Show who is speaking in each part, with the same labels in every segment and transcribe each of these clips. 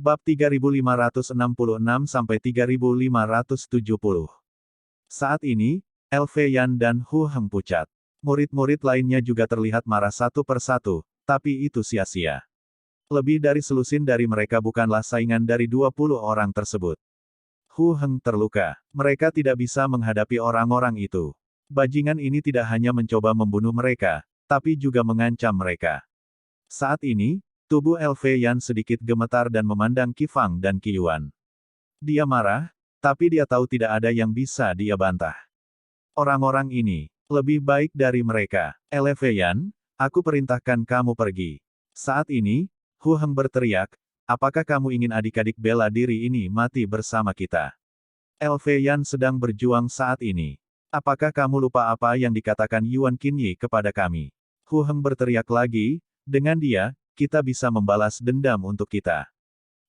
Speaker 1: Bab 3566-3570. Saat ini, LV Yan dan Hu Heng pucat. Murid-murid lainnya juga terlihat marah satu persatu, tapi itu sia-sia. Lebih dari selusin dari mereka bukanlah saingan dari 20 orang tersebut. Hu Heng terluka. Mereka tidak bisa menghadapi orang-orang itu. Bajingan ini tidak hanya mencoba membunuh mereka, tapi juga mengancam mereka. Saat ini, tubuh LV Yan sedikit gemetar dan memandang Qi Fang dan Qi Yuan. Dia marah, tapi dia tahu tidak ada yang bisa dia bantah. Orang-orang ini, lebih baik dari mereka. LV Yan, aku perintahkan kamu pergi. Saat ini, Hu Heng berteriak, apakah kamu ingin adik-adik bela diri ini mati bersama kita? LV Yan sedang berjuang saat ini. Apakah kamu lupa apa yang dikatakan Yuan Qinyi kepada kami? Hu Heng berteriak lagi, dengan dia, kita bisa membalas dendam untuk kita.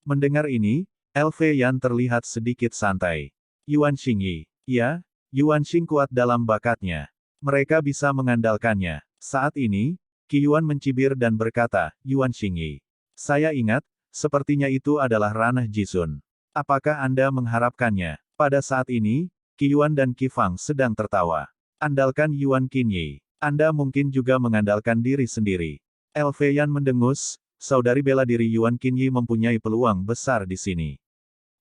Speaker 1: Mendengar ini, LV Yan terlihat sedikit santai. Yuan Xingyi, ya, Yuan Xing kuat dalam bakatnya. Mereka bisa mengandalkannya. Saat ini, Qi Yuan mencibir dan berkata, Yuan Xingyi. Saya ingat, sepertinya itu adalah ranah Jisun. Apakah Anda mengharapkannya? Pada saat ini, Qi Yuan dan Qi Fang sedang tertawa. Andalkan Yuan Qinyi. Anda mungkin juga mengandalkan diri sendiri. LV Yan mendengus, saudari bela diri Yuan Qinyi mempunyai peluang besar di sini.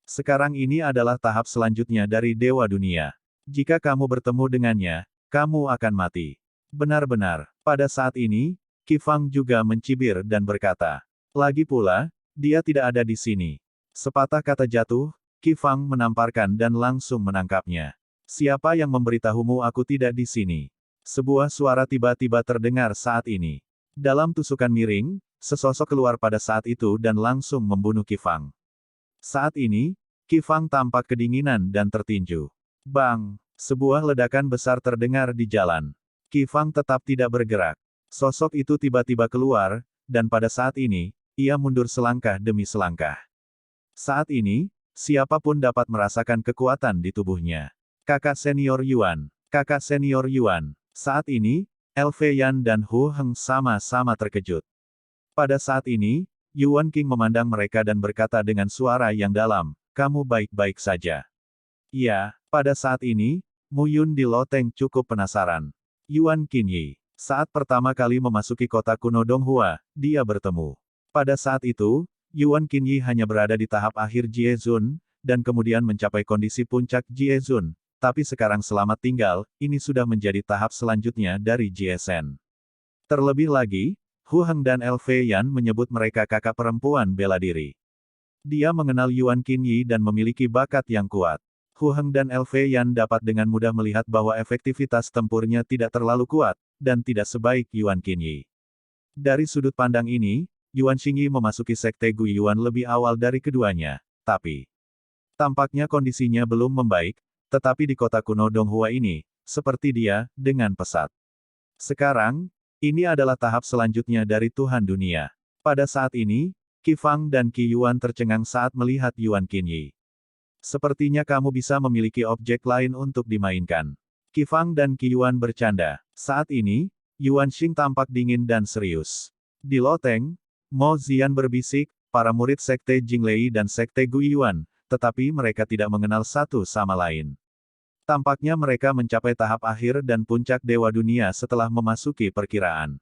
Speaker 1: Sekarang ini adalah tahap selanjutnya dari Dewa Dunia. Jika kamu bertemu dengannya, kamu akan mati. Benar-benar, pada saat ini, Qi Fang juga mencibir dan berkata. Lagi pula, dia tidak ada di sini. Sepatah kata jatuh, Qi Fang menamparkan dan langsung menangkapnya. Siapa yang memberitahumu aku tidak di sini? Sebuah suara tiba-tiba terdengar saat ini. Dalam tusukan miring, sesosok keluar pada saat itu dan langsung membunuh Qi Fang. Saat ini, Qi Fang tampak kedinginan dan tertinju. Bang! Sebuah ledakan besar terdengar di jalan. Qi Fang tetap tidak bergerak. Sosok itu tiba-tiba keluar, dan pada saat ini, ia mundur selangkah demi selangkah. Saat ini, siapapun dapat merasakan kekuatan di tubuhnya. Kakak senior Yuan. Kakak senior Yuan. Saat ini, LV Yan dan Hu Heng sama-sama terkejut. Pada saat ini, Yuan Qing memandang mereka dan berkata dengan suara yang dalam, kamu baik-baik saja. Ya, pada saat ini, Mu Yun di loteng cukup penasaran. Yuan Qinyi. Saat pertama kali memasuki kota kuno Donghua, dia bertemu. Pada saat itu, Yuan Qinyi hanya berada di tahap akhir Jiezun, dan kemudian mencapai kondisi puncak Jiezun. Tapi sekarang selamat tinggal, ini sudah menjadi tahap selanjutnya dari JSN. Terlebih lagi, Hu Heng dan LV Yan menyebut mereka kakak perempuan bela diri. Dia mengenal Yuan Qinyi dan memiliki bakat yang kuat. Hu Heng dan LV Yan dapat dengan mudah melihat bahwa efektivitas tempurnya tidak terlalu kuat, dan tidak sebaik Yuan Qinyi. Dari sudut pandang ini, Yuan Xingyi memasuki sekte Gu Yuan lebih awal dari keduanya, tapi tampaknya kondisinya belum membaik. Tetapi di kota kuno Donghua ini, seperti dia, dengan pesat. Sekarang, ini adalah tahap selanjutnya dari Tuhan Dunia. Pada saat ini, Qi Fang dan Qi Yuan tercengang saat melihat Yuan Qinyi. Sepertinya kamu bisa memiliki objek lain untuk dimainkan. Qi Fang dan Qi Yuan bercanda. Saat ini, Yuan Xing tampak dingin dan serius. Di loteng, Mo Zian berbisik, para murid sekte Jinglei dan sekte Gu Yuan, tetapi mereka tidak mengenal satu sama lain. Tampaknya mereka mencapai tahap akhir dan puncak Dewa Dunia setelah memasuki perkiraan.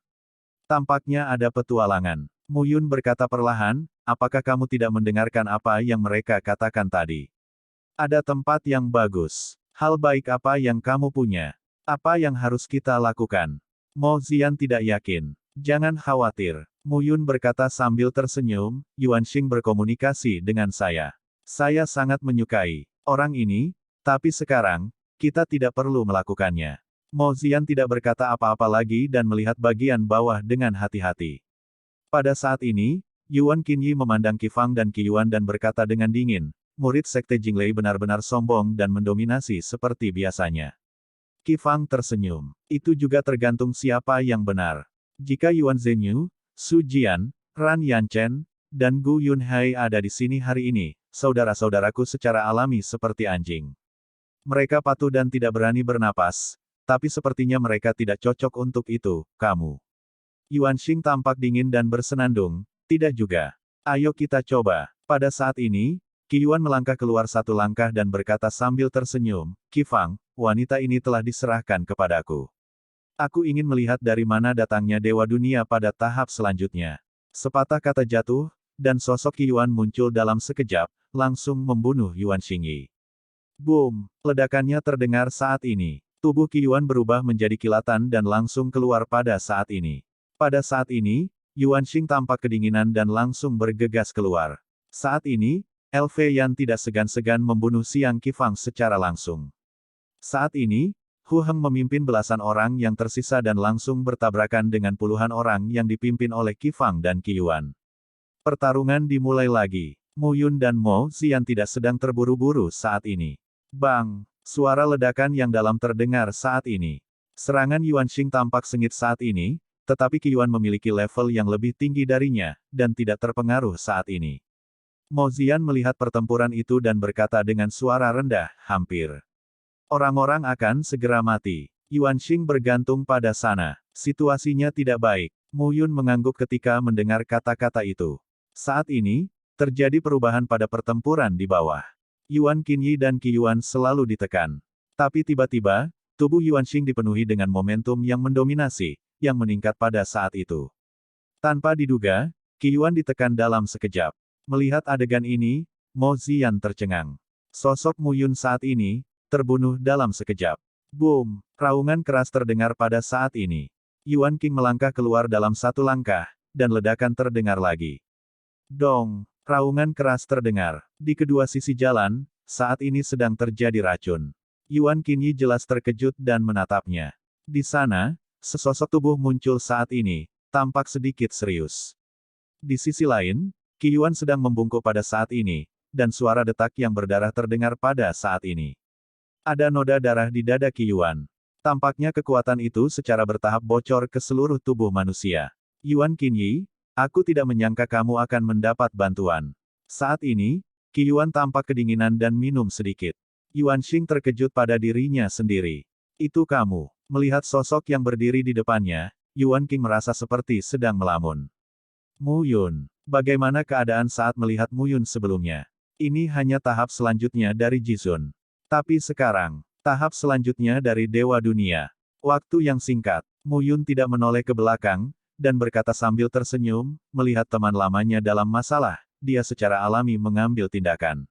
Speaker 1: Tampaknya ada petualangan. Mu Yun berkata perlahan, apakah kamu tidak mendengarkan apa yang mereka katakan tadi? Ada tempat yang bagus. Hal baik apa yang kamu punya? Apa yang harus kita lakukan? Mo Zian tidak yakin. Jangan khawatir. Mu Yun berkata sambil tersenyum, Yuan Xing berkomunikasi dengan saya. Saya sangat menyukai orang ini, tapi sekarang, kita tidak perlu melakukannya. Mo Zian tidak berkata apa-apa lagi dan melihat bagian bawah dengan hati-hati. Pada saat ini, Yuan Qinyi memandang Qi Fang dan Qi Yuan dan berkata dengan dingin, murid sekte Jinglei benar-benar sombong dan mendominasi seperti biasanya. Qi Fang tersenyum. Itu juga tergantung siapa yang benar. Jika Yuan Zhenyu, Su Jian, Ran Yanchen, dan Gu Yunhai ada di sini hari ini, saudara-saudaraku secara alami seperti anjing. Mereka patuh dan tidak berani bernapas, tapi sepertinya mereka tidak cocok untuk itu, kamu. Yuan Xing tampak dingin dan bersenandung, tidak juga. Ayo kita coba. Pada saat ini, Qi Yuan melangkah keluar satu langkah dan berkata sambil tersenyum, Qi Fang, wanita ini telah diserahkan kepadaku. Aku ingin melihat dari mana datangnya Dewa Dunia pada tahap selanjutnya. Sepatah kata jatuh, dan sosok Qi Yuan muncul dalam sekejap, langsung membunuh Yuan Xingyi. Boom! Ledakannya terdengar saat ini. Tubuh Qi Yuan berubah menjadi kilatan dan langsung keluar pada saat ini. Pada saat ini, Yuan Xing tampak kedinginan dan langsung bergegas keluar. Saat ini, Elfe Yan tidak segan-segan membunuh Xiang Qifang secara langsung. Saat ini, Hu Heng memimpin belasan orang yang tersisa dan langsung bertabrakan dengan puluhan orang yang dipimpin oleh Qifang dan Qi Yuan. Pertarungan dimulai lagi. Mu Yun dan Mo Xian tidak sedang terburu-buru saat ini. Bang! Suara ledakan yang dalam terdengar saat ini. Serangan Yuan Xing tampak sengit saat ini, tetapi Qi Yuan memiliki level yang lebih tinggi darinya, dan tidak terpengaruh saat ini. Mo Xian melihat pertempuran itu dan berkata dengan suara rendah, hampir. Orang-orang akan segera mati. Yuan Xing bergantung pada sana. Situasinya tidak baik. Mu Yun mengangguk ketika mendengar kata-kata itu. Saat ini, terjadi perubahan pada pertempuran di bawah. Yuan Qinyi dan Qi Yuan selalu ditekan. Tapi tiba-tiba, tubuh Yuan Xing dipenuhi dengan momentum yang mendominasi, yang meningkat pada saat itu. Tanpa diduga, Qi Yuan ditekan dalam sekejap. Melihat adegan ini, Mo Xian tercengang. Sosok Mu Yun saat ini, terbunuh dalam sekejap. Boom! Raungan keras terdengar pada saat ini. Yuan Qing melangkah keluar dalam satu langkah, dan ledakan terdengar lagi. Dong! Raungan keras terdengar. Di kedua sisi jalan, saat ini sedang terjadi racun. Yuan Qinyi jelas terkejut dan menatapnya. Di sana, sesosok tubuh muncul saat ini, tampak sedikit serius. Di sisi lain, Qi Yuan sedang membungkuk pada saat ini, dan suara detak yang berdarah terdengar pada saat ini. Ada noda darah di dada Qi Yuan. Tampaknya kekuatan itu secara bertahap bocor ke seluruh tubuh manusia. Yuan Qinyi, aku tidak menyangka kamu akan mendapat bantuan. Saat ini, Qi Yuan tampak kedinginan dan minum sedikit. Yuan Xing terkejut pada dirinya sendiri. Itu kamu. Melihat sosok yang berdiri di depannya, Yuan Qing merasa seperti sedang melamun. Mu Yun. Bagaimana keadaan saat melihat Mu Yun sebelumnya? Ini hanya tahap selanjutnya dari Jizun. Tapi sekarang, tahap selanjutnya dari Dewa Dunia. Waktu yang singkat, Mu Yun tidak menoleh ke belakang, dan berkata sambil tersenyum, melihat teman lamanya dalam masalah, dia secara alami mengambil tindakan.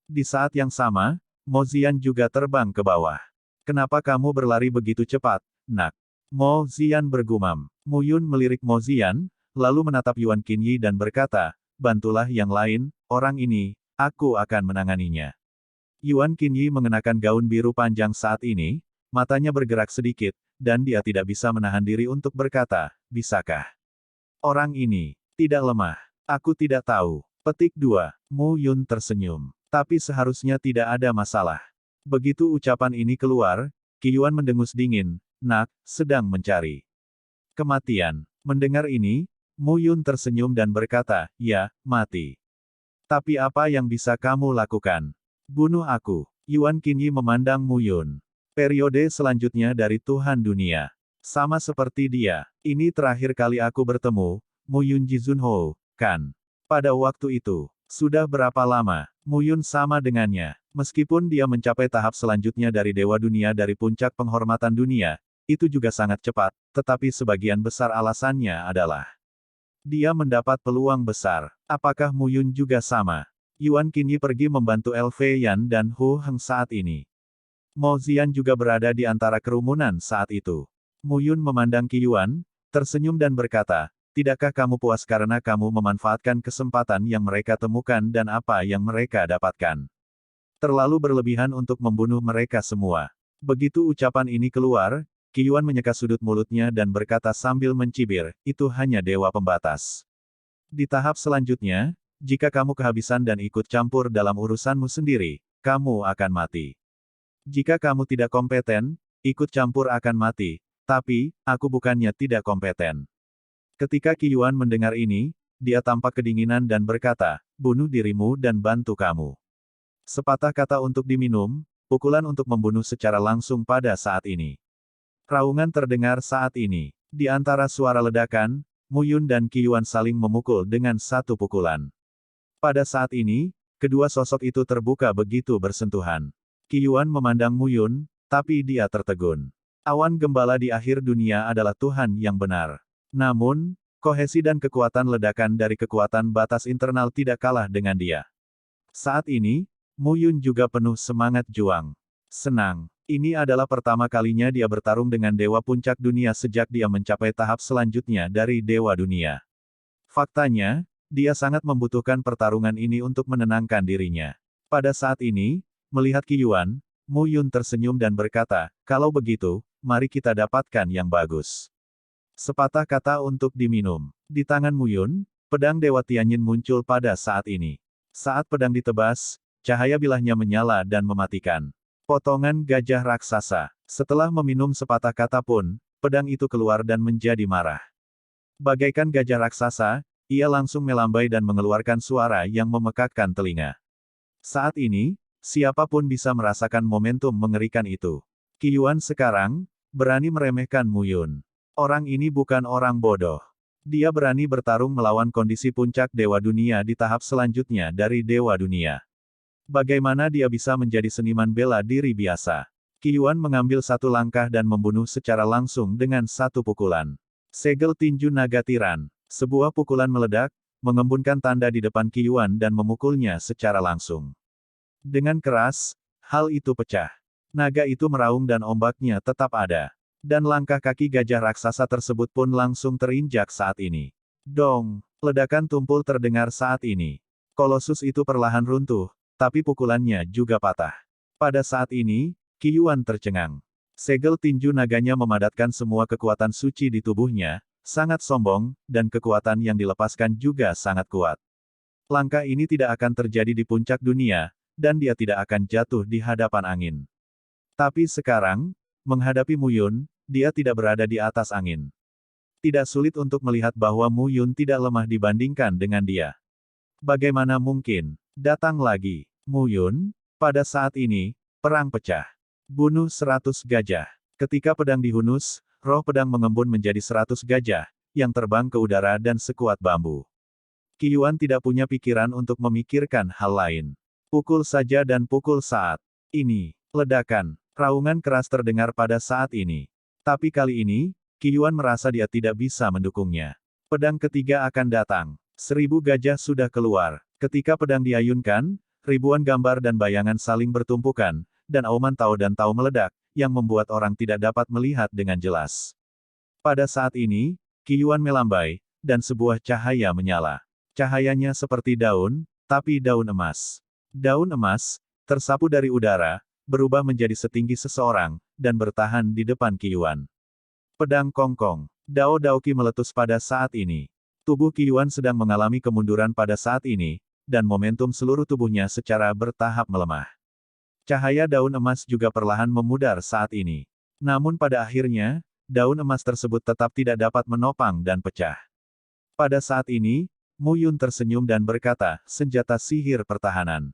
Speaker 1: Di saat yang sama, Mo Xian juga terbang ke bawah. Kenapa kamu berlari begitu cepat, nak? Mo Xian bergumam. Mu Yun melirik Mo Xian, lalu menatap Yuan Qinyi dan berkata, bantulah yang lain, orang ini, aku akan menanganinya. Yuan Qinyi mengenakan gaun biru panjang saat ini, matanya bergerak sedikit, dan dia tidak bisa menahan diri untuk berkata, bisakah? Orang ini tidak lemah. Aku tidak tahu. Petik 2. Mu Yun tersenyum. Tapi seharusnya tidak ada masalah. Begitu ucapan ini keluar, Qi Yuan mendengus dingin, nak, sedang mencari kematian. Mendengar ini, Mu Yun tersenyum dan berkata, ya, mati. Tapi apa yang bisa kamu lakukan? Bunuh aku. Yuan Qinyi memandang Mu Yun. Periode selanjutnya dari Tuhan Dunia. Sama seperti dia. Ini terakhir kali aku bertemu, Mu Yun Jizunho, kan? Pada waktu itu, sudah berapa lama? Mu Yun sama dengannya. Meskipun dia mencapai tahap selanjutnya dari Dewa Dunia dari puncak penghormatan dunia, itu juga sangat cepat, tetapi sebagian besar alasannya adalah dia mendapat peluang besar. Apakah Mu Yun juga sama? Yuan Qinyi pergi membantu Elfe Yan dan Hu Heng saat ini. Mo Xian juga berada di antara kerumunan saat itu. Mu Yun memandang Qi Yuan, tersenyum dan berkata, tidakkah kamu puas karena kamu memanfaatkan kesempatan yang mereka temukan dan apa yang mereka dapatkan? Terlalu berlebihan untuk membunuh mereka semua. Begitu ucapan ini keluar, Qi Yuan menyeka sudut mulutnya dan berkata sambil mencibir, itu hanya dewa pembatas. Di tahap selanjutnya, jika kamu kehabisan dan ikut campur dalam urusanmu sendiri, kamu akan mati. Jika kamu tidak kompeten, ikut campur akan mati, tapi, aku bukannya tidak kompeten. Ketika Qi Yuan mendengar ini, dia tampak kedinginan dan berkata, bunuh dirimu dan bantu kamu. Sepatah kata untuk diminum, pukulan untuk membunuh secara langsung pada saat ini. Raungan terdengar saat ini. Di antara suara ledakan, Mu Yun dan Qi Yuan saling memukul dengan satu pukulan. Pada saat ini, kedua sosok itu terbuka begitu bersentuhan. Qi Yuan memandang Mu Yun, tapi dia tertegun. Awan Gembala di akhir dunia adalah Tuhan yang benar. Namun, kohesi dan kekuatan ledakan dari kekuatan batas internal tidak kalah dengan dia. Saat ini, Mu Yun juga penuh semangat juang. Senang. Ini adalah pertama kalinya dia bertarung dengan Dewa Puncak Dunia sejak dia mencapai tahap selanjutnya dari Dewa Dunia. Faktanya, dia sangat membutuhkan pertarungan ini untuk menenangkan dirinya. Pada saat ini, melihat Qi Yuan, Mu Yun tersenyum dan berkata, "Kalau begitu, mari kita dapatkan yang bagus." Sepatah kata untuk diminum. Di tangan Mu Yun, pedang Dewa Tianyin muncul pada saat ini. Saat pedang ditebas, cahaya bilahnya menyala dan mematikan. Potongan gajah raksasa. Setelah meminum sepatah kata pun, pedang itu keluar dan menjadi marah. Bagaikan gajah raksasa, ia langsung melambai dan mengeluarkan suara yang memekakkan telinga. Saat ini, siapapun bisa merasakan momentum mengerikan itu. Qi Yuan sekarang, berani meremehkan Mu Yun. Orang ini bukan orang bodoh. Dia berani bertarung melawan kondisi puncak Dewa Dunia di tahap selanjutnya dari Dewa Dunia. Bagaimana dia bisa menjadi seniman bela diri biasa? Qi Yuan mengambil satu langkah dan membunuh secara langsung dengan satu pukulan. Segel tinju naga tiran. Sebuah pukulan meledak, mengembunkan tanda di depan Qi Yuan dan memukulnya secara langsung. Dengan keras, hal itu pecah. Naga itu meraung dan ombaknya tetap ada. Dan langkah kaki gajah raksasa tersebut pun langsung terinjak saat ini. Dong! Ledakan tumpul terdengar saat ini. Kolosus itu perlahan runtuh, tapi pukulannya juga patah. Pada saat ini, Qi Yuan tercengang. Segel tinju naganya memadatkan semua kekuatan suci di tubuhnya, sangat sombong, dan kekuatan yang dilepaskan juga sangat kuat. Langkah ini tidak akan terjadi di puncak dunia, dan dia tidak akan jatuh di hadapan angin. Tapi sekarang, menghadapi Mu Yun, dia tidak berada di atas angin. Tidak sulit untuk melihat bahwa Mu Yun tidak lemah dibandingkan dengan dia. Bagaimana mungkin? Datang lagi. Mu Yun, pada saat ini, perang pecah. Bunuh 100 gajah. Ketika pedang dihunus, roh pedang mengembun menjadi 100 gajah, yang terbang ke udara dan sekuat bambu. Qi Yuan tidak punya pikiran untuk memikirkan hal lain. Pukul saja dan pukul saat ini. Ledakan. Raungan keras terdengar pada saat ini. Tapi kali ini, Qi Yuan merasa dia tidak bisa mendukungnya. Pedang ketiga akan datang. 1000 gajah sudah keluar. Ketika pedang diayunkan, ribuan gambar dan bayangan saling bertumpukan, dan auman Tao dan Tao meledak, yang membuat orang tidak dapat melihat dengan jelas. Pada saat ini, Qi Yuan melambai, dan sebuah cahaya menyala. Cahayanya seperti daun, tapi daun emas. Daun emas, tersapu dari udara, berubah menjadi setinggi seseorang, dan bertahan di depan Qi Yuan. Pedang Kongkong. Dao Daoqi meletus pada saat ini. Tubuh Qi Yuan sedang mengalami kemunduran pada saat ini, dan momentum seluruh tubuhnya secara bertahap melemah. Cahaya daun emas juga perlahan memudar saat ini. Namun pada akhirnya, daun emas tersebut tetap tidak dapat menopang dan pecah. Pada saat ini, Mu Yun tersenyum dan berkata, "Senjata sihir pertahanan.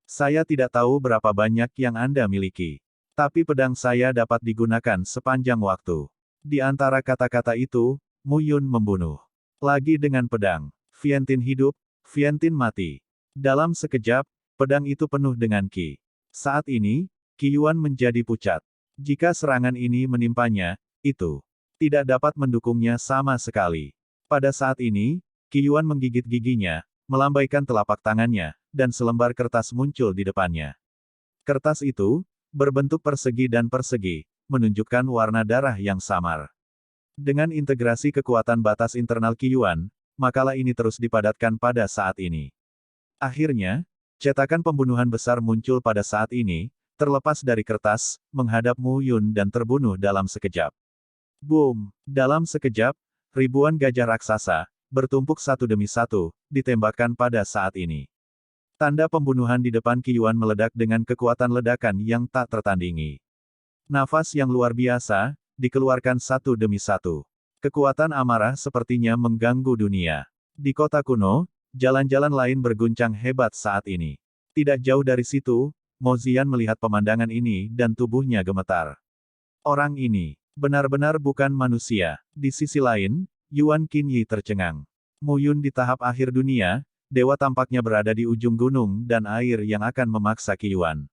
Speaker 1: Saya tidak tahu berapa banyak yang Anda miliki. Tapi pedang saya dapat digunakan sepanjang waktu." Di antara kata-kata itu, Mu Yun membunuh. Lagi dengan pedang. Vientiane hidup, Vientiane mati. Dalam sekejap, pedang itu penuh dengan Qi. Saat ini, Qi Yuan menjadi pucat. Jika serangan ini menimpanya, itu tidak dapat mendukungnya sama sekali. Pada saat ini, Qi Yuan menggigit giginya, melambaikan telapak tangannya, dan selembar kertas muncul di depannya. Kertas itu, berbentuk persegi dan persegi, menunjukkan warna darah yang samar. Dengan integrasi kekuatan batas internal Qi Yuan, makalah ini terus dipadatkan pada saat ini. Akhirnya, cetakan pembunuhan besar muncul pada saat ini, terlepas dari kertas, menghadap Mu Yun dan terbunuh dalam sekejap. Boom! Dalam sekejap, ribuan gajah raksasa, bertumpuk satu demi satu, ditembakkan pada saat ini. Tanda pembunuhan di depan Qi Yuan meledak dengan kekuatan ledakan yang tak tertandingi. Nafas yang luar biasa, dikeluarkan satu demi satu. Kekuatan amarah sepertinya mengganggu dunia. Di kota kuno, jalan-jalan lain berguncang hebat saat ini. Tidak jauh dari situ, Mo Ziyan melihat pemandangan ini dan tubuhnya gemetar. Orang ini, benar-benar bukan manusia. Di sisi lain, Yuan Qinyi tercengang. Mu Yun di tahap akhir dunia, dewa tampaknya berada di ujung gunung dan air yang akan memaksa Qi Yuan.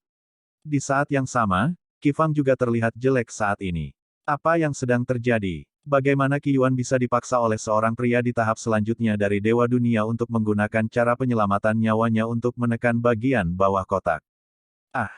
Speaker 1: Di saat yang sama, Qi Fang juga terlihat jelek saat ini. Apa yang sedang terjadi? Bagaimana Qi Yuan bisa dipaksa oleh seorang pria di tahap selanjutnya dari Dewa Dunia untuk menggunakan cara penyelamatan nyawanya untuk menekan bagian bawah kotak? Ah!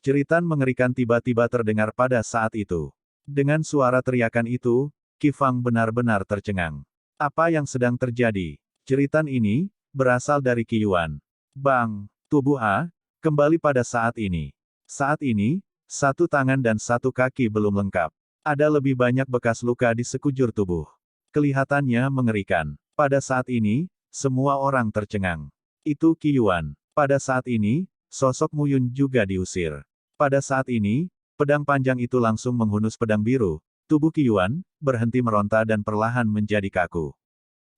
Speaker 1: Jeritan mengerikan tiba-tiba terdengar pada saat itu. Dengan suara teriakan itu, Qi Fang benar-benar tercengang. Apa yang sedang terjadi? Jeritan ini berasal dari Qi Yuan. Bang! Tubuh A kembali pada saat ini. Saat ini, satu tangan dan satu kaki belum lengkap. Ada lebih banyak bekas luka di sekujur tubuh. Kelihatannya mengerikan. Pada saat ini, semua orang tercengang. Itu Qi Yuan. Pada saat ini, sosok Mu Yun juga diusir. Pada saat ini, pedang panjang itu langsung menghunus pedang biru. Tubuh Qi Yuan berhenti meronta dan perlahan menjadi kaku.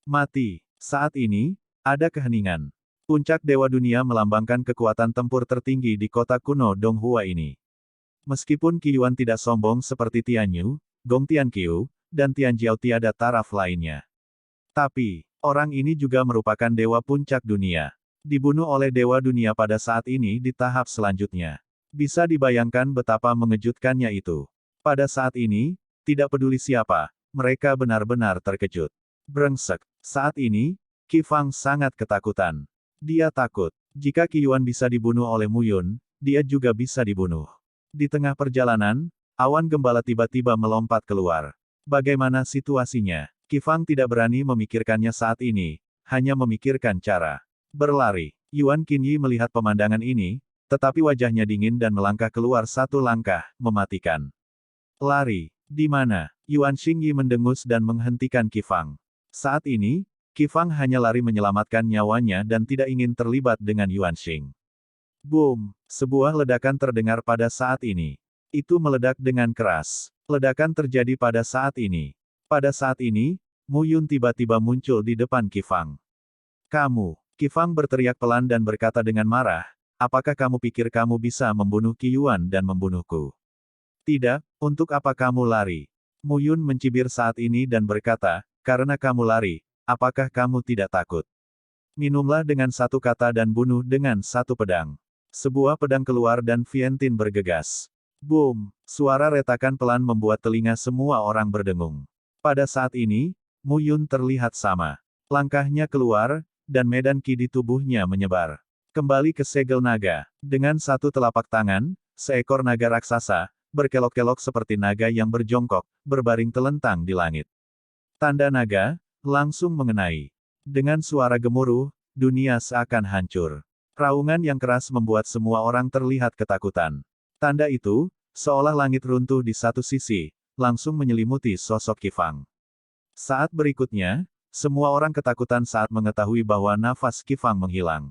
Speaker 1: Mati. Saat ini, ada keheningan. Puncak Dewa Dunia melambangkan kekuatan tempur tertinggi di kota kuno Donghua ini. Meskipun Qi Yuan tidak sombong seperti Tian Yu, Gong Tianqiu, dan Tian Jiao tiada taraf lainnya. Tapi, orang ini juga merupakan dewa puncak dunia. Dibunuh oleh Dewa Dunia pada saat ini di tahap selanjutnya. Bisa dibayangkan betapa mengejutkannya itu. Pada saat ini, tidak peduli siapa, mereka benar-benar terkejut. Brengsek. Saat ini, Qi Fang sangat ketakutan. Dia takut. Jika Qi Yuan bisa dibunuh oleh Mu Yun, dia juga bisa dibunuh. Di tengah perjalanan, awan gembala tiba-tiba melompat keluar. Bagaimana situasinya? Qi Fang tidak berani memikirkannya saat ini, hanya memikirkan cara berlari. Yuan Qinyi melihat pemandangan ini, tetapi wajahnya dingin dan melangkah keluar satu langkah, mematikan. Lari. Di mana? Yuan Xingyi mendengus dan menghentikan Qi Fang. Saat ini, Qi Fang hanya lari menyelamatkan nyawanya dan tidak ingin terlibat dengan Yuan Xing. Boom! Sebuah ledakan terdengar pada saat ini. Itu meledak dengan keras. Ledakan terjadi pada saat ini. Pada saat ini, Mu Yun tiba-tiba muncul di depan Qi Fang. Kamu! Qi Fang berteriak pelan dan berkata dengan marah, apakah kamu pikir kamu bisa membunuh Qi Yuan dan membunuhku? Tidak, untuk apa kamu lari? Mu Yun mencibir saat ini dan berkata, karena kamu lari, apakah kamu tidak takut? Minumlah dengan satu kata dan bunuh dengan satu pedang. Sebuah pedang keluar dan Vientiane bergegas. Boom! Suara retakan pelan membuat telinga semua orang berdengung. Pada saat ini, Mu Yun terlihat sama. Langkahnya keluar, dan medan ki di tubuhnya menyebar. Kembali ke segel naga. Dengan satu telapak tangan, seekor naga raksasa, berkelok-kelok seperti naga yang berjongkok, berbaring telentang di langit. Tanda naga, langsung mengenai. Dengan suara gemuruh, dunia seakan hancur. Raungan yang keras membuat semua orang terlihat ketakutan. Tanda itu, seolah langit runtuh di satu sisi, langsung menyelimuti sosok Qi Fang. Saat berikutnya, semua orang ketakutan saat mengetahui bahwa nafas Qi Fang menghilang.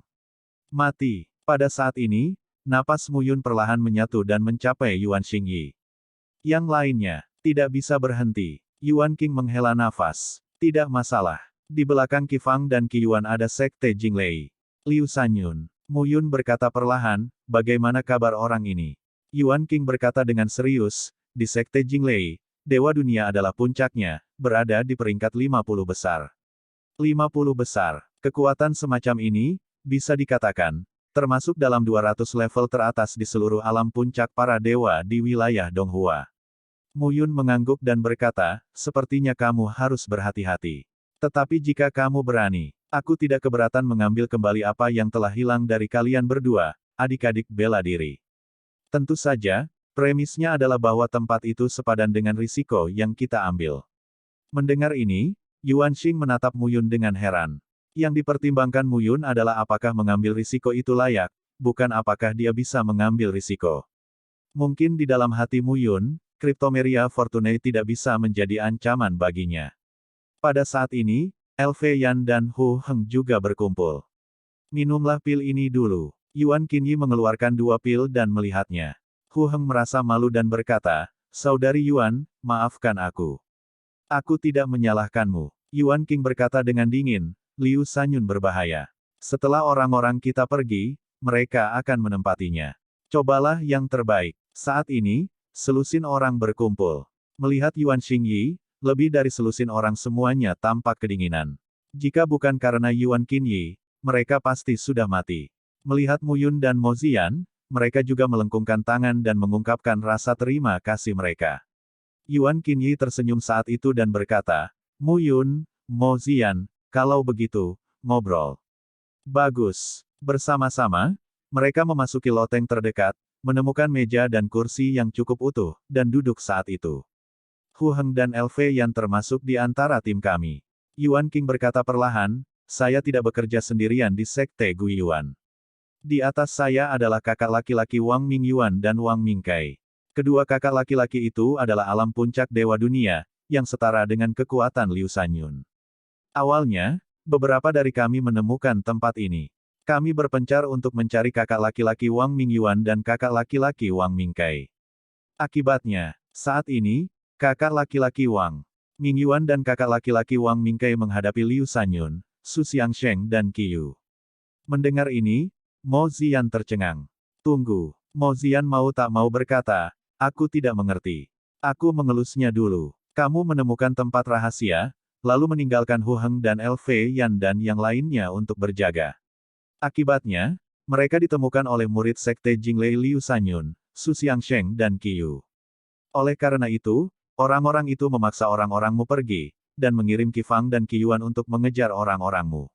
Speaker 1: Mati. Pada saat ini, napas Mu Yun perlahan menyatu dan mencapai Yuan Xingyi. Yang lainnya, tidak bisa berhenti. Yuan Qing menghela nafas. Tidak masalah. Di belakang Qi Fang dan Qi Yuan ada sekte Jinglei. Liu Sanyun. Mu Yun berkata perlahan, bagaimana kabar orang ini? Yuan Qing berkata dengan serius, di sekte Jinglei, Dewa Dunia adalah puncaknya, berada di peringkat 50 besar. 50 besar. Kekuatan semacam ini, bisa dikatakan, termasuk dalam 200 level teratas di seluruh alam puncak para dewa di wilayah Donghua. Mu Yun mengangguk dan berkata, sepertinya kamu harus berhati-hati. Tetapi jika kamu berani, aku tidak keberatan mengambil kembali apa yang telah hilang dari kalian berdua, adik-adik bela diri. Tentu saja, premisnya adalah bahwa tempat itu sepadan dengan risiko yang kita ambil. Mendengar ini, Yuan Xing menatap Mu Yun dengan heran. Yang dipertimbangkan Mu Yun adalah apakah mengambil risiko itu layak, bukan apakah dia bisa mengambil risiko. Mungkin di dalam hati Mu Yun, Cryptomeria Fortunae tidak bisa menjadi ancaman baginya. Pada saat ini, Elfe Yan dan Hu Heng juga berkumpul. Minumlah pil ini dulu. Yuan Qinyi mengeluarkan 2 pil dan melihatnya. Hu Heng merasa malu dan berkata, Saudari Yuan, maafkan aku. Aku tidak menyalahkanmu. Yuan Qing berkata dengan dingin, Liu Sanyun berbahaya. Setelah orang-orang kita pergi, mereka akan menempatinya. Cobalah yang terbaik. Saat ini, selusin orang berkumpul. Melihat Yuan Xingyi, lebih dari selusin orang semuanya tampak kedinginan. Jika bukan karena Yuan Qinyi, mereka pasti sudah mati. Melihat Mu Yun dan Mo Ziyan, mereka juga melengkungkan tangan dan mengungkapkan rasa terima kasih mereka. Yuan Qinyi tersenyum saat itu dan berkata, Mu Yun, Mo Ziyan, kalau begitu, ngobrol. Bagus. Bersama-sama, mereka memasuki loteng terdekat, menemukan meja dan kursi yang cukup utuh, dan duduk saat itu. Hu Heng dan LV yang termasuk di antara tim kami. Yuan Qing berkata perlahan, saya tidak bekerja sendirian di Sekte Guiyuan. Di atas saya adalah kakak laki-laki Wang Mingyuan dan Wang Mingkai. Kedua kakak laki-laki itu adalah alam puncak Dewa Dunia, yang setara dengan kekuatan Liu Sanyun. Awalnya, beberapa dari kami menemukan tempat ini. Kami berpencar untuk mencari kakak laki-laki Wang Mingyuan dan kakak laki-laki Wang Mingkai. Akibatnya, saat ini, kakak laki-laki Wang Mingyuan dan kakak laki-laki Wang Mingkai menghadapi Liu Sanyun, Su Xiangsheng dan Qiyu. Mendengar ini, Mo Ziyan tercengang. Tunggu, Mo Ziyan mau tak mau berkata, aku tidak mengerti. Aku mengelusnya dulu. Kamu menemukan tempat rahasia, lalu meninggalkan Hu Heng dan LV Yan dan yang lainnya untuk berjaga. Akibatnya, mereka ditemukan oleh murid sekte Jinglei Liu Sanyun, Su Xiangsheng dan Qiyu. Oleh karena itu, orang-orang itu memaksa orang-orangmu pergi, dan mengirim Qifang dan Qiyuan untuk mengejar orang-orangmu.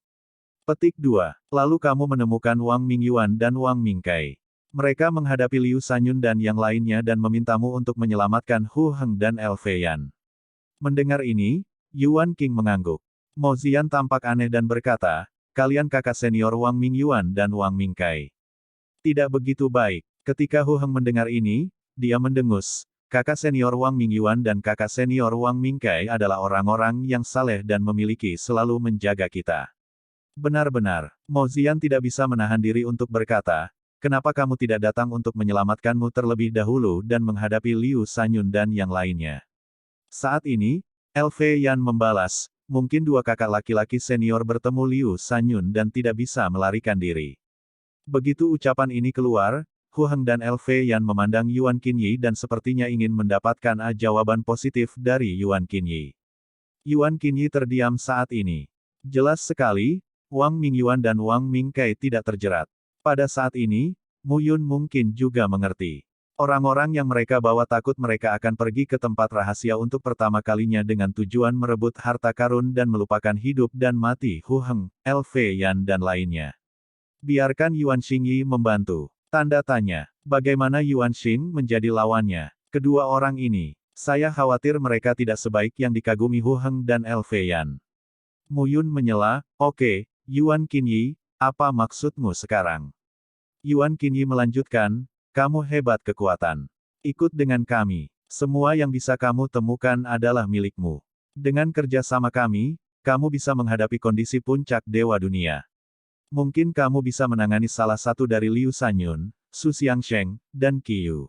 Speaker 1: Petik 2. Lalu kamu menemukan Wang Mingyuan dan Wang Mingkai. Mereka menghadapi Liu Sanyun dan yang lainnya dan memintamu untuk menyelamatkan Hu Heng dan LV Yan. Mendengar ini, Yuan Qing mengangguk. Mo Ziyan tampak aneh dan berkata, kalian kakak senior Wang Mingyuan dan Wang Mingkai. Tidak begitu baik. Ketika Hu Heng mendengar ini, dia mendengus. Kakak senior Wang Mingyuan dan kakak senior Wang Mingkai adalah orang-orang yang saleh dan memiliki selalu menjaga kita. Benar-benar, Mo Ziyan tidak bisa menahan diri untuk berkata, kenapa kamu tidak datang untuk menyelamatkanmu terlebih dahulu dan menghadapi Liu Sanyun dan yang lainnya. Saat ini, LV Yan membalas, mungkin dua kakak laki-laki senior bertemu Liu Sanyun dan tidak bisa melarikan diri. Begitu ucapan ini keluar, Hu Heng dan LV Yan memandang Yuan Qinyi dan sepertinya ingin mendapatkan jawaban positif dari Yuan Qinyi. Yuan Qinyi terdiam saat ini. Jelas sekali, Wang Mingyuan dan Wang Mingkai tidak terjerat. Pada saat ini, Mu Yun mungkin juga mengerti. Orang-orang yang mereka bawa takut mereka akan pergi ke tempat rahasia untuk pertama kalinya dengan tujuan merebut harta karun dan melupakan hidup dan mati Hu Heng, LV Yan dan lainnya. Biarkan Yuan Xingyi membantu. Tanda tanya. Bagaimana Yuan Xing menjadi lawannya? Kedua orang ini. Saya khawatir mereka tidak sebaik yang dikagumi Hu Heng dan LV Yan. Mu Yun menyela, oke, Yuan Qinyi, apa maksudmu sekarang? Yuan Qinyi melanjutkan, kamu hebat kekuatan. Ikut dengan kami. Semua yang bisa kamu temukan adalah milikmu. Dengan kerja sama kami, kamu bisa menghadapi kondisi puncak Dewa Dunia. Mungkin kamu bisa menangani salah satu dari Liu Sanyun, Su Xiangsheng, dan Qiyu.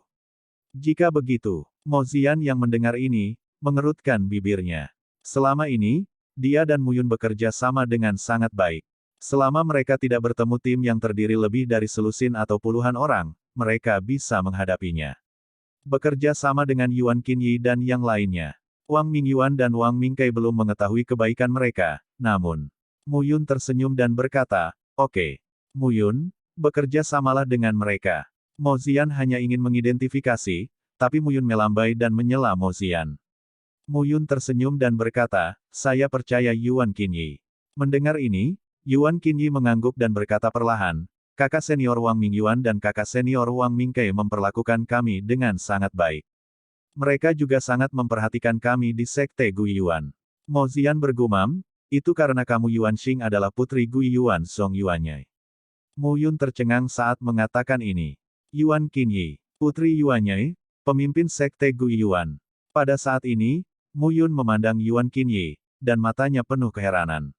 Speaker 1: Jika begitu, Mo Ziyan yang mendengar ini, mengerutkan bibirnya. Selama ini, dia dan Mu Yun bekerja sama dengan sangat baik. Selama mereka tidak bertemu tim yang terdiri lebih dari selusin atau puluhan orang, mereka bisa menghadapinya. Bekerja sama dengan Yuan Qinyi dan yang lainnya. Wang Mingyuan dan Wang Mingkai belum mengetahui kebaikan mereka, namun, Mu Yun tersenyum dan berkata, oke, Mu Yun, bekerja samalah dengan mereka. Mo Ziyan hanya ingin mengidentifikasi, tapi Mu Yun melambai dan menyela Mo Ziyan. Mu Yun tersenyum dan berkata, saya percaya Yuan Qinyi. Mendengar ini, Yuan Qinyi mengangguk dan berkata perlahan, kakak senior Wang Mingyuan dan kakak senior Wang Mingkai memperlakukan kami dengan sangat baik. Mereka juga sangat memperhatikan kami di Sekte Guiyuan. Mo Ziyan bergumam, itu karena kamu Yuan Xing adalah putri Guiyuan Song Yuanyai. Mu Yun tercengang saat mengatakan ini. Yuan Qinyi, putri Yuanyai, pemimpin Sekte Guiyuan. Pada saat ini, Mu Yun memandang Yuan Qinyi, dan matanya penuh keheranan.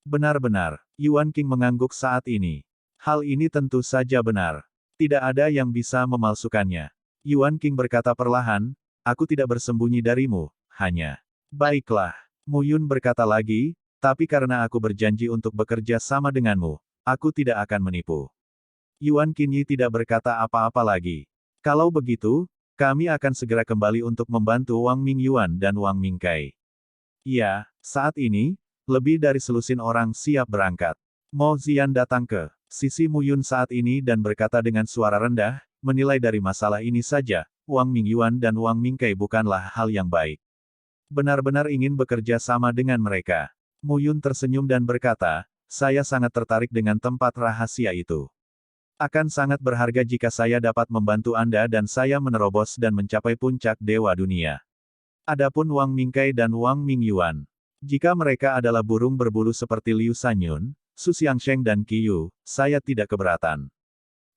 Speaker 1: Benar-benar, Yuan Qing mengangguk saat ini. Hal ini tentu saja benar. Tidak ada yang bisa memalsukannya. Yuan Qing berkata perlahan, aku tidak bersembunyi darimu, hanya. Baiklah, Mu Yun berkata lagi, tapi karena aku berjanji untuk bekerja sama denganmu, aku tidak akan menipu. Yuan Qinyi tidak berkata apa-apa lagi. Kalau begitu, kami akan segera kembali untuk membantu Wang Mingyuan dan Wang Mingkai. Ya, saat ini, lebih dari selusin orang siap berangkat. Mo Ziyan datang ke sisi Mu Yun saat ini dan berkata dengan suara rendah, menilai dari masalah ini saja, Wang Mingyuan dan Wang Mingkai bukanlah hal yang baik. Benar-benar ingin bekerja sama dengan mereka. Mu Yun tersenyum dan berkata, saya sangat tertarik dengan tempat rahasia itu. Akan sangat berharga jika saya dapat membantu Anda dan saya menerobos dan mencapai puncak Dewa Dunia. Adapun Wang Mingkai dan Wang Mingyuan, jika mereka adalah burung berbulu seperti Liu Sanyun, Su Xiangsheng dan Qiyu, saya tidak keberatan.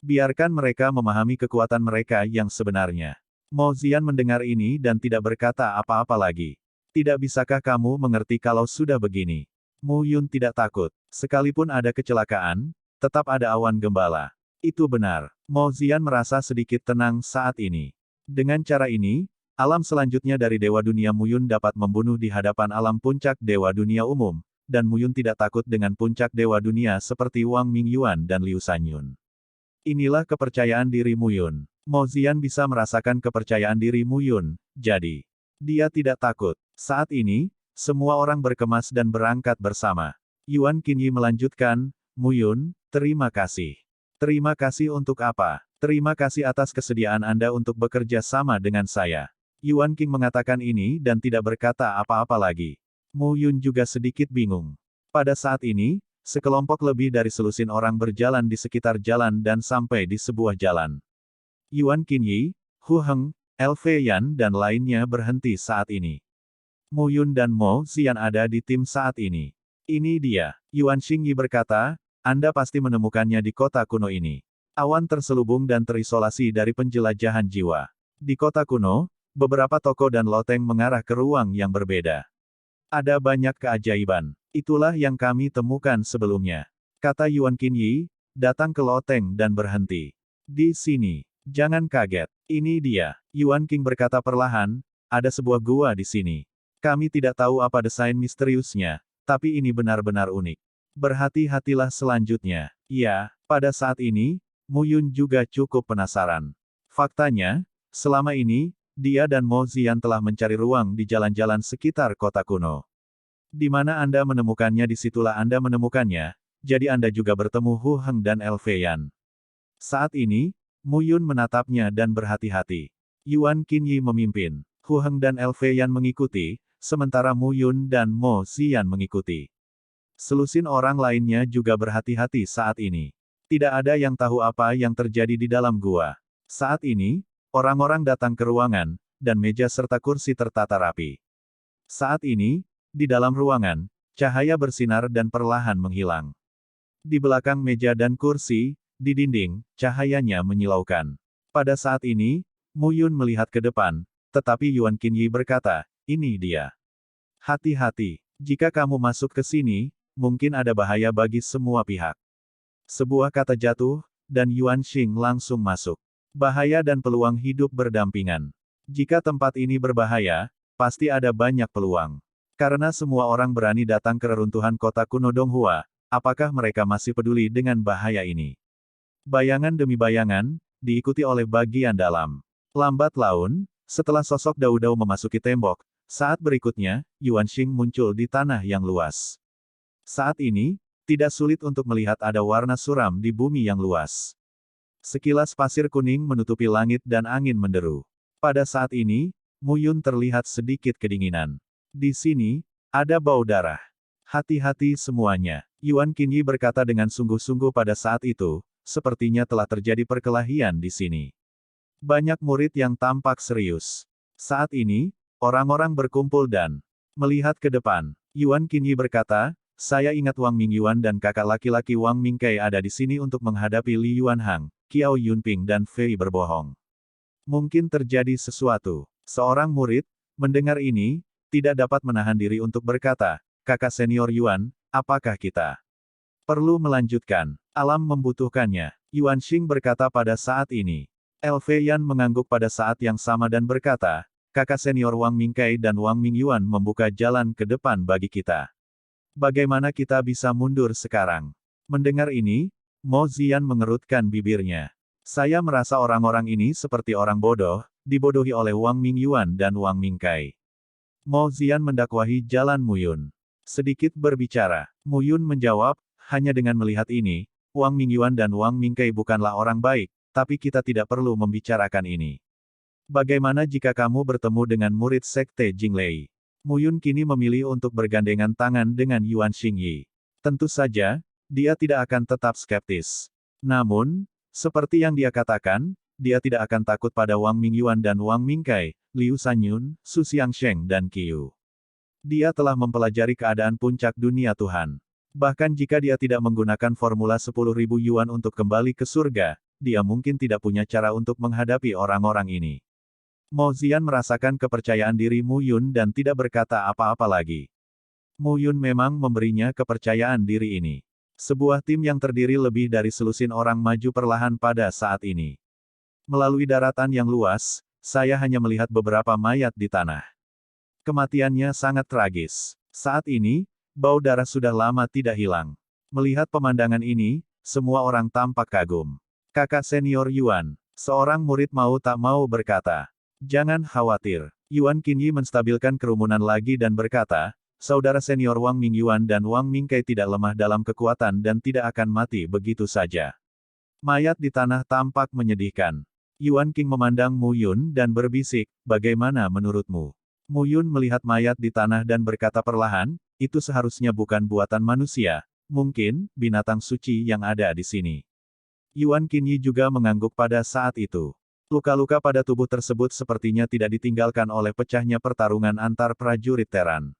Speaker 1: Biarkan mereka memahami kekuatan mereka yang sebenarnya. Mo Ziyan mendengar ini dan tidak berkata apa-apa lagi. Tidak bisakah kamu mengerti kalau sudah begini? Mu Yun tidak takut. Sekalipun ada kecelakaan, tetap ada awan gembala. Itu benar. Mo Ziyan merasa sedikit tenang saat ini. Dengan cara ini, alam selanjutnya dari Dewa Dunia Mu Yun dapat membunuh di hadapan alam puncak Dewa Dunia umum, dan Mu Yun tidak takut dengan puncak Dewa Dunia seperti Wang Mingyuan dan Liu Sanyun. Inilah kepercayaan diri Mu Yun. Mo Ziyan bisa merasakan kepercayaan diri Mu Yun, jadi dia tidak takut. Saat ini, semua orang berkemas dan berangkat bersama. Yuan Qinyi melanjutkan, Mu Yun, terima kasih. Terima kasih untuk apa? Terima kasih atas kesediaan Anda untuk bekerja sama dengan saya. Yuan Qing mengatakan ini dan tidak berkata apa-apa lagi. Mu Yun juga sedikit bingung. Pada saat ini, sekelompok lebih dari selusin orang berjalan di sekitar jalan dan sampai di sebuah jalan. Yuan Qinyi, Hu Heng, Elfei Yan dan lainnya berhenti saat ini. Mu Yun dan Mo Ziyan ada di tim saat ini. Ini dia. Yuan Xingyi berkata, Anda pasti menemukannya di kota kuno ini. Awan terselubung dan terisolasi dari penjelajahan jiwa. Di kota kuno, beberapa toko dan loteng mengarah ke ruang yang berbeda. Ada banyak keajaiban. Itulah yang kami temukan sebelumnya. Kata Yuan Qinyi, datang ke loteng dan berhenti. Di sini. Jangan kaget. Ini dia. Yuan Qing berkata perlahan, ada sebuah gua di sini. Kami tidak tahu apa desain misteriusnya, tapi ini benar-benar unik. Berhati-hatilah selanjutnya. Ya, pada saat ini, Mu Yun juga cukup penasaran. Faktanya, selama ini, dia dan Mo Ziyan telah mencari ruang di jalan-jalan sekitar kota kuno. Di mana Anda menemukannya disitulah Anda menemukannya, jadi Anda juga bertemu Hu Heng dan Elfei Yan. Saat ini, Mu Yun menatapnya dan berhati-hati. Yuan Qinyi memimpin. Hu Heng dan Elfei Yan mengikuti, sementara Mu Yun dan Mo Ziyan mengikuti. Selusin orang lainnya juga berhati-hati saat ini. Tidak ada yang tahu apa yang terjadi di dalam gua. Saat ini, orang-orang datang ke ruangan, dan meja serta kursi tertata rapi. Saat ini, di dalam ruangan, cahaya bersinar dan perlahan menghilang. Di belakang meja dan kursi, di dinding, cahayanya menyilaukan. Pada saat ini, Mu Yun melihat ke depan, tetapi Yuan Qinyi berkata, ini dia. Hati-hati, jika kamu masuk ke sini, mungkin ada bahaya bagi semua pihak. Sebuah kata jatuh, dan Yuan Xing langsung masuk. Bahaya dan peluang hidup berdampingan. Jika tempat ini berbahaya, pasti ada banyak peluang. Karena semua orang berani datang ke reruntuhan kota kuno Donghua, apakah mereka masih peduli dengan bahaya ini? Bayangan demi bayangan, diikuti oleh bagian dalam. Lambat laun, setelah sosok Dao memasuki tembok, saat berikutnya, Yuan Xing muncul di tanah yang luas. Saat ini, tidak sulit untuk melihat ada warna suram di bumi yang luas. Sekilas pasir kuning menutupi langit dan angin menderu. Pada saat ini, Mu Yun terlihat sedikit kedinginan. Di sini, ada bau darah. Hati-hati semuanya. Yuan Qinyi berkata dengan sungguh-sungguh pada saat itu, sepertinya telah terjadi perkelahian di sini. Banyak murid yang tampak serius. Saat ini, orang-orang berkumpul dan melihat ke depan. Yuan Qinyi berkata, saya ingat Wang Mingyuan dan kakak laki-laki Wang Mingkai ada di sini untuk menghadapi Li Yuanhang, Qiao Yunping dan Fei berbohong. Mungkin terjadi sesuatu. Seorang murid, mendengar ini, tidak dapat menahan diri untuk berkata, kakak senior Yuan, apakah kita perlu melanjutkan? Alam membutuhkannya. Yuan Xing berkata pada saat ini. Elfei Yan mengangguk pada saat yang sama dan berkata, kakak senior Wang Mingkai dan Wang Mingyuan membuka jalan ke depan bagi kita. Bagaimana kita bisa mundur sekarang? Mendengar ini, Mo Ziyan mengerutkan bibirnya. Saya merasa orang-orang ini seperti orang bodoh, dibodohi oleh Wang Mingyuan dan Wang Mingkai. Mo Ziyan mendakwahi jalan Mu Yun. Sedikit berbicara, Mu Yun menjawab, Hanya dengan melihat ini, Wang Mingyuan dan Wang Mingkei bukanlah orang baik, tapi kita tidak perlu membicarakan ini. Bagaimana jika kamu bertemu dengan murid sekte Jinglei? Mu Yun kini memilih untuk bergandengan tangan dengan Yuan Xingyi. Tentu saja, dia tidak akan tetap skeptis. Namun, seperti yang dia katakan, dia tidak akan takut pada Wang Mingyuan dan Wang Mingkei, Liu Sanyun, Su Xiangsheng dan Qiu. Dia telah mempelajari keadaan puncak dunia Tuhan. Bahkan jika dia tidak menggunakan formula 10.000 yuan untuk kembali ke surga, dia mungkin tidak punya cara untuk menghadapi orang-orang ini. Mo Zian merasakan kepercayaan diri Mu Yun dan tidak berkata apa-apa lagi. Mu Yun memang memberinya kepercayaan diri ini. Sebuah tim yang terdiri lebih dari selusin orang maju perlahan pada saat ini. Melalui daratan yang luas, saya hanya melihat beberapa mayat di tanah. Kematiannya sangat tragis. Saat ini, bau darah sudah lama tidak hilang. Melihat pemandangan ini, semua orang tampak kagum. Kakak senior Yuan, seorang murid mau tak mau berkata. Jangan khawatir. Yuan Qinyi menstabilkan kerumunan lagi dan berkata, saudara senior Wang Mingyuan dan Wang Mingkei tidak lemah dalam kekuatan dan tidak akan mati begitu saja. Mayat di tanah tampak menyedihkan. Yuan Qing memandang Mu Yun dan berbisik, bagaimana menurutmu? Mu Yun melihat mayat di tanah dan berkata perlahan, itu seharusnya bukan buatan manusia, mungkin, binatang suci yang ada di sini. Yuan Qinyi juga mengangguk pada saat itu. Luka-luka pada tubuh tersebut sepertinya tidak ditinggalkan oleh pecahnya pertarungan antar prajurit Teran.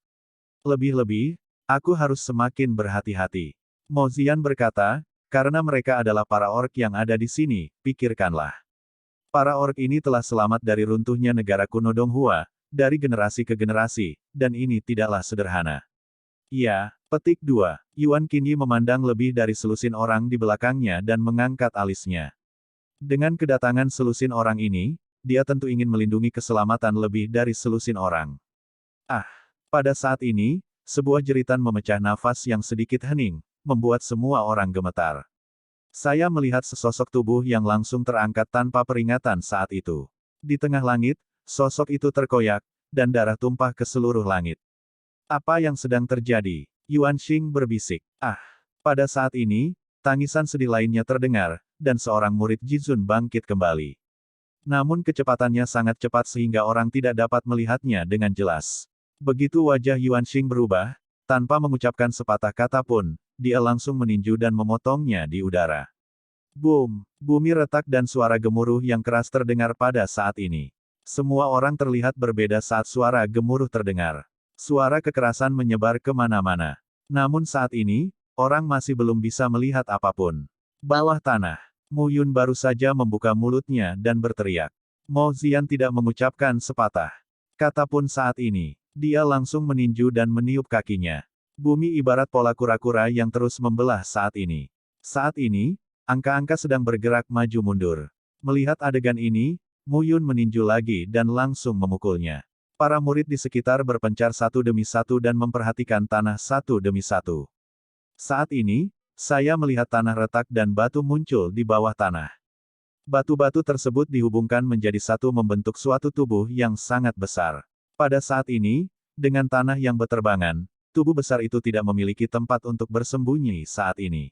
Speaker 1: Lebih-lebih, aku harus semakin berhati-hati. Mo Zian berkata, karena mereka adalah para orc yang ada di sini, pikirkanlah. Para orc ini telah selamat dari runtuhnya negara kuno Donghua, dari generasi ke generasi, dan ini tidaklah sederhana. Ya, petik 2. Yuan Qinyi memandang lebih dari selusin orang di belakangnya dan mengangkat alisnya. Dengan kedatangan selusin orang ini, dia tentu ingin melindungi keselamatan lebih dari selusin orang. Ah, pada saat ini, sebuah jeritan memecah nafas yang sedikit hening, membuat semua orang gemetar. Saya melihat sesosok tubuh yang langsung terangkat tanpa peringatan saat itu. Di tengah langit, sosok itu terkoyak, dan darah tumpah ke seluruh langit. Apa yang sedang terjadi? Yuan Xing berbisik. Ah, pada saat ini, tangisan sedih lainnya terdengar, dan seorang murid Jizun bangkit kembali. Namun kecepatannya sangat cepat sehingga orang tidak dapat melihatnya dengan jelas. Begitu wajah Yuan Xing berubah, tanpa mengucapkan sepatah kata pun, dia langsung meninju dan memotongnya di udara. Boom! Bumi retak dan suara gemuruh yang keras terdengar pada saat ini. Semua orang terlihat berbeda saat suara gemuruh terdengar. Suara kekerasan menyebar kemana-mana. Namun saat ini, orang masih belum bisa melihat apapun. Bawah tanah. Mu Yun baru saja membuka mulutnya dan berteriak. Mo Zian tidak mengucapkan sepatah kata pun saat ini. Dia langsung meninju dan meniup kakinya. Bumi ibarat pola kura-kura yang terus membelah saat ini. Saat ini, angka-angka sedang bergerak maju mundur. Melihat adegan ini, Mu Yun meninju lagi dan langsung memukulnya. Para murid di sekitar berpencar satu demi satu dan memperhatikan tanah satu demi satu. Saat ini, saya melihat tanah retak dan batu muncul di bawah tanah. Batu-batu tersebut dihubungkan menjadi satu membentuk suatu tubuh yang sangat besar. Pada saat ini, dengan tanah yang beterbangan, tubuh besar itu tidak memiliki tempat untuk bersembunyi saat ini.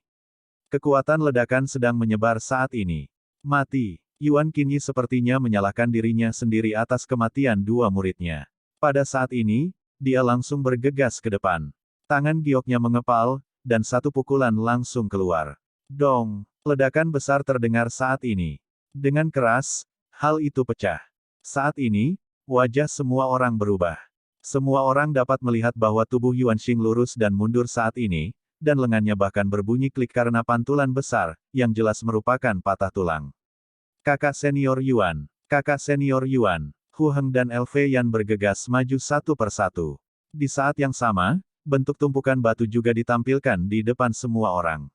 Speaker 1: Kekuatan ledakan sedang menyebar saat ini. Mati. Yuan Qinyi sepertinya menyalahkan dirinya sendiri atas kematian dua muridnya. Pada saat ini, dia langsung bergegas ke depan. Tangan gioknya mengepal, dan satu pukulan langsung keluar. Dong! Ledakan besar terdengar saat ini. Dengan keras, hal itu pecah. Saat ini, wajah semua orang berubah. Semua orang dapat melihat bahwa tubuh Yuan Xing lurus dan mundur saat ini, dan lengannya bahkan berbunyi klik karena pantulan besar, yang jelas merupakan patah tulang. Kakak senior Yuan, kakak senior Yuan, Hu Heng dan Elfei Yan bergegas maju satu persatu. Di saat yang sama, bentuk tumpukan batu juga ditampilkan di depan semua orang.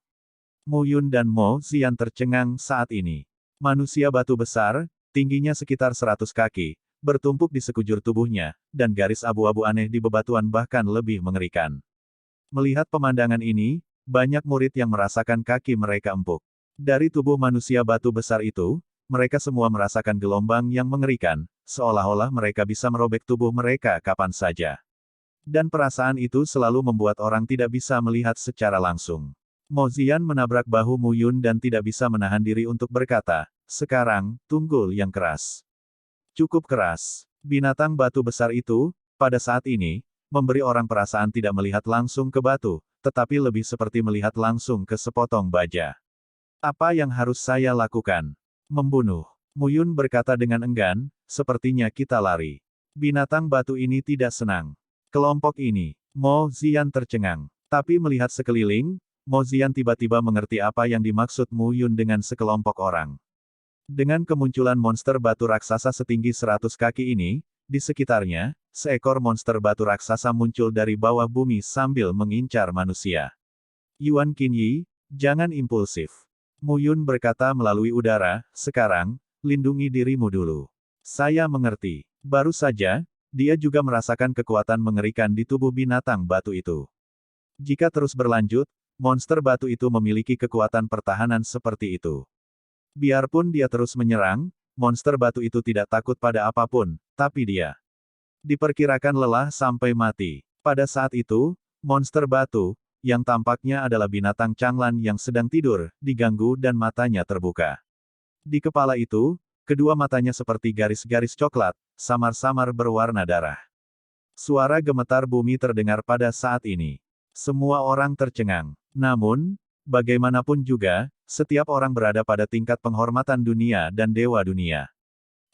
Speaker 1: Mu Yun dan Mo Zian tercengang saat ini. Manusia batu besar, tingginya sekitar 100 kaki, bertumpuk di sekujur tubuhnya, dan garis abu-abu aneh di bebatuan bahkan lebih mengerikan. Melihat pemandangan ini, banyak murid yang merasakan kaki mereka empuk. Dari tubuh manusia batu besar itu, mereka semua merasakan gelombang yang mengerikan, seolah-olah mereka bisa merobek tubuh mereka kapan saja. Dan perasaan itu selalu membuat orang tidak bisa melihat secara langsung. Mo Ziyan menabrak bahu Mu Yun dan tidak bisa menahan diri untuk berkata, sekarang, tunggul yang keras. Cukup keras. Binatang batu besar itu, pada saat ini, memberi orang perasaan tidak melihat langsung ke batu, tetapi lebih seperti melihat langsung ke sepotong baja. Apa yang harus saya lakukan? Membunuh. Mu Yun berkata dengan enggan, sepertinya kita lari. Binatang batu ini tidak senang. Kelompok ini, Mo Ziyan tercengang. Tapi melihat sekeliling, Mo Ziyan tiba-tiba mengerti apa yang dimaksud Mu Yun dengan sekelompok orang. Dengan kemunculan monster batu raksasa setinggi 100 kaki ini, di sekitarnya, seekor monster batu raksasa muncul dari bawah bumi sambil mengincar manusia. Yuan Qinyi, jangan impulsif. Mu Yun berkata melalui udara, sekarang, lindungi dirimu dulu. Saya mengerti. Baru saja, dia juga merasakan kekuatan mengerikan di tubuh binatang batu itu. Jika terus berlanjut, monster batu itu memiliki kekuatan pertahanan seperti itu. Biarpun dia terus menyerang, monster batu itu tidak takut pada apapun, tapi dia diperkirakan lelah sampai mati. Pada saat itu, monster batu, yang tampaknya adalah binatang Changlan yang sedang tidur, diganggu dan matanya terbuka. Di kepala itu, kedua matanya seperti garis-garis coklat, samar-samar berwarna darah. Suara gemetar bumi terdengar pada saat ini. Semua orang tercengang. Namun, bagaimanapun juga, setiap orang berada pada tingkat penghormatan dunia dan dewa dunia.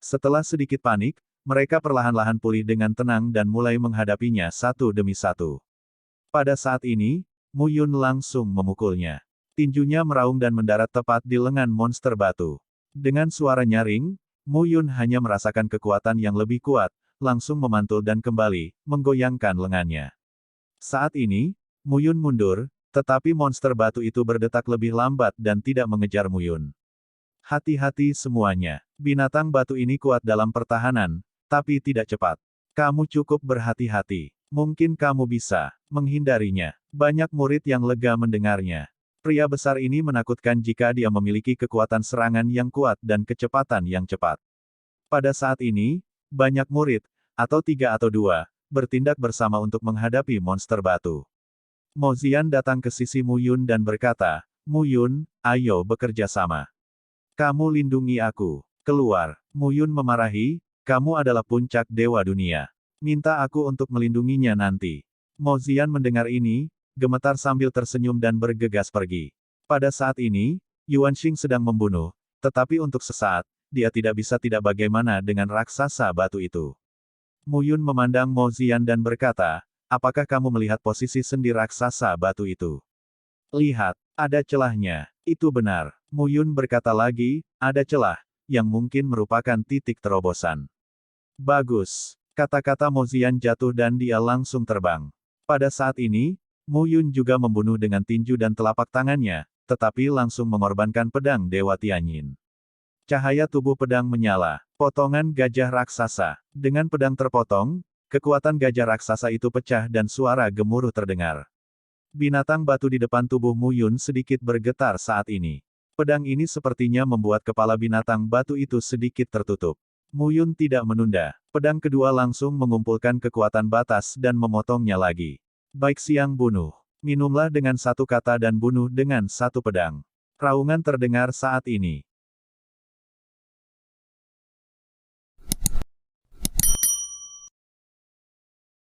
Speaker 1: Setelah sedikit panik, mereka perlahan-lahan pulih dengan tenang dan mulai menghadapinya satu demi satu. Pada saat ini, Mu Yun langsung memukulnya. Tinjunya meraung dan mendarat tepat di lengan monster batu. Dengan suara nyaring, Mu Yun hanya merasakan kekuatan yang lebih kuat, langsung memantul dan kembali, menggoyangkan lengannya. Saat ini, Mu Yun mundur, tetapi monster batu itu berdetak lebih lambat dan tidak mengejar Mu Yun. Hati-hati semuanya. Binatang batu ini kuat dalam pertahanan, tapi tidak cepat. Kamu cukup berhati-hati. Mungkin kamu bisa menghindarinya. Banyak murid yang lega mendengarnya. Pria besar ini menakutkan jika dia memiliki kekuatan serangan yang kuat dan kecepatan yang cepat. Pada saat ini, banyak murid, atau 3 atau 2, bertindak bersama untuk menghadapi monster batu. Mo Ziyan datang ke sisi Mu Yun dan berkata, Mu Yun, ayo bekerja sama. Kamu lindungi aku. Keluar. Mu Yun memarahi, kamu adalah puncak dewa dunia. Minta aku untuk melindunginya nanti. Mo Ziyan mendengar ini, gemetar sambil tersenyum dan bergegas pergi. Pada saat ini, Yuan Xing sedang membunuh, tetapi untuk sesaat, dia tidak bisa tidak bagaimana dengan raksasa batu itu. Mu Yun memandang Mo Ziyan dan berkata, apakah kamu melihat posisi sendi raksasa batu itu? Lihat, ada celahnya. Itu benar. Mu Yun berkata lagi, ada celah, yang mungkin merupakan titik terobosan. Bagus. Kata-kata Mo Ziyan jatuh dan dia langsung terbang. Pada saat ini, Mu Yun juga membunuh dengan tinju dan telapak tangannya, tetapi langsung mengorbankan pedang Dewa Tianyin. Cahaya tubuh pedang menyala. Potongan gajah raksasa. Dengan pedang terpotong, kekuatan gajah raksasa itu pecah dan suara gemuruh terdengar. Binatang batu di depan tubuh Mu Yun sedikit bergetar saat ini. Pedang ini sepertinya membuat kepala binatang batu itu sedikit tertutup. Mu Yun tidak menunda. Pedang kedua langsung mengumpulkan kekuatan batas dan memotongnya lagi. Baik siang bunuh. Minumlah dengan satu kata dan bunuh dengan satu pedang. Raungan terdengar saat ini.